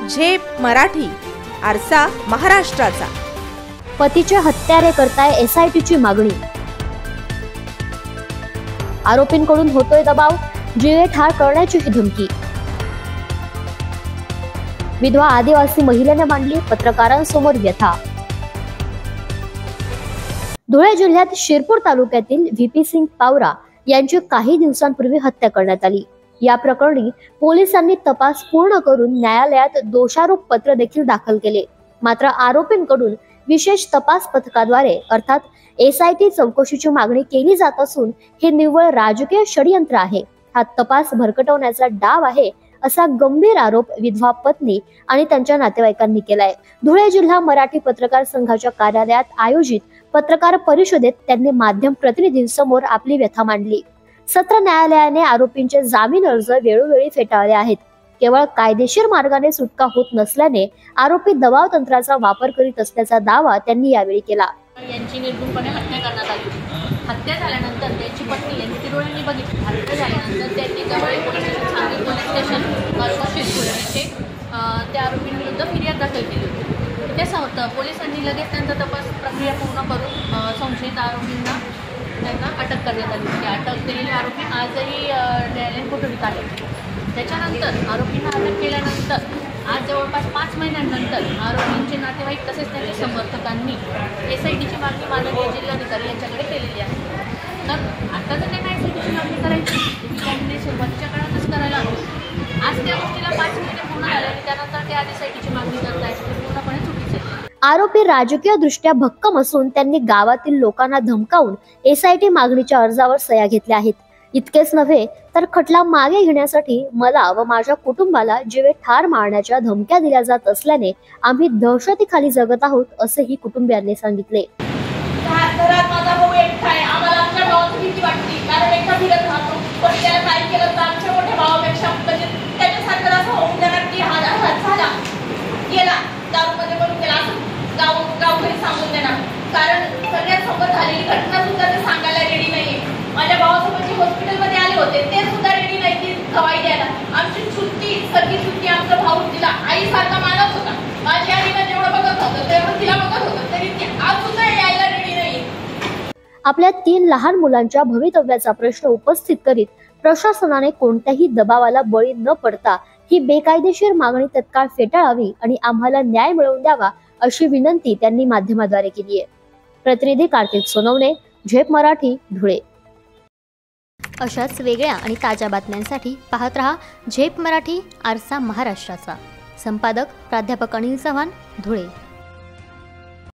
झेप मराठी, आरसा महाराष्ट्राचा। पतीचे हत्यारे करताय एसआयटीची मागणी। आरोपींकडून होतोय दबाव, जीवे ठार करण्याची धमकी। विधवा आदिवासी महिलेने मांडली पत्रकारांसमोर व्यथा। धुळे जिल्ह्यात शिरपूर तालुक्यातील व्हीपी सिंग पावरा यांची काही दिवसांपूर्वी हत्या करण्यात आली। या प्रकरणी पोलिसांनी तपास पूर्ण करून न्यायालयात दोषारोप पत्र देखील दाखल केले। मात्र आरोपींकडून विशेष तपास पथकाद्वारे अर्थात एसआयटी चौकशीची मागणी केली जात असून हे निव्वळ राजकीय षडयंत्र आहे, हा तपास भरकटवण्याचा डाव आहे असा गंभीर आरोप विधवा पत्नी आणि त्यांच्या नातेवाईकांनी केलाय। धुळे जिल्हा मराठी पत्रकार संघाच्या कार्यालयात आयोजित पत्रकार परिषदेत त्यांनी माध्यम प्रतिनिधींसमोर आपली व्यथा मांडली। सत्र न्यायालयाने आरोपींचे जामीन अर्ज वेळोवेळी फेटाळले आहेत। केवळ कायदेशीर मार्गाने सुटका होत नसल्याने आरोपी दबाव तंत्राचा वापर करीत असल्याचा दावा त्यांनी यावेळी केला। यांची निर्गुणपणे हत्या करण्यात आली। हत्या झाल्यानंतर त्यांची पत्नी यांनी ती डोळ्यांनी बघितली। हत्या झाल्यानंतर त्यांनी Gawali police station, Sangli police station, Shirpur येथे त्या आरोपींविरुद्ध फिर्याद दाखल केली होती। त्यासह पोलिसांनी लगेच त्यांचा तपास प्रक्रिया पूर्ण करून संशयित आरोपींना त्यांना अटक करण्यात आली होती। अटक केलेले आरोपी आजही न्यायालयीन कोठडीत आहेत। त्याच्यानंतर आरोपींना अटक केल्यानंतर आज जवळपास 5 महिन्यांनंतर आरोपींचे नातेवाईक तसेच त्यांच्या समर्थकांनी एसआयटीची मागणी माननीय जिल्हाधिकारी यांच्याकडे केलेली आहे। तर आता जर त्यांना एसआयटीची मागणी करायची त्यांनी सुरुवातीच्या काळातच करायला हवी। आज त्या गोष्टीला 5 महिने पूर्ण झाले आणि त्यानंतर ते आज एसआयटीची मागणी करतायत, पूर्णपणे चुकीचे आहे। आरोपी राजकीय दृष्ट्या भक्कम असून त्यांनी गावातील लोकांना धमकावून एसआयटी मागणीच्या अर्जावर सह्या घेतल्या आहेत। इतकेच नव्हे तर खटला मागे घेण्यासाठी मला व माझ्या कुटुंबाला जीवे ठार मारण्याच्या धमक्या दिल्या जात असल्याने आम्ही दहशतीखाली जगत आहोत असेही कुटुंबियांनी सांगितले। घरात माझा भाऊ एकटा आहे, आम्हाला आमच्या भावाची भीती वाटते कारण एकटा फिरत राहतो। पण त्याला काय केलं तर आमच्या मोठ्या भावापेक्षा म्हणजे त्याच्यासारखं असं होऊन जाणार की हा झाला गेला दारूमध्ये बनून गेला असं गावघरी सांगून देणार। कारण सगळ्यात सोबत झालेली घटना सुद्धा ते सांगायला रेडी नाहीये। माझ्या भावासोबत जे हॉस्पिटलमध्ये आले होते ते सुद्धा रेडी नाही की गवाही द्यायला। आमची सगळी सुट्टी आमचा भाऊ तिला आईसारखा मानत होता। माझी आईला जेवढं बघत होतं तेवढं तिला बघत होतं, तरी ती आज सुद्धा यायला रेडी नाही। आपल्या 3 लहान मुलांच्या भवितव्याचा प्रश्न उपस्थित करीत प्रशासनाने कोणत्याही दबावाला बळी न पडता ही बेकायदेशीर मागणी तत्काळ फेटाळावी आणि आम्हाला न्याय मिळवून द्यावा अशी विनंती त्यांनी माध्यमाद्वारे केली आहे। प्रतिनिधी कार्तिक सोनवणे, झेप मराठी, धुळे। अशाच वेगळ्या आणि ताज्या बातम्यांसाठी पाहत रहा झेप मराठी, आरसा महाराष्ट्राचा। संपादक प्राध्यापक अनिल चव्हाण, धुळे।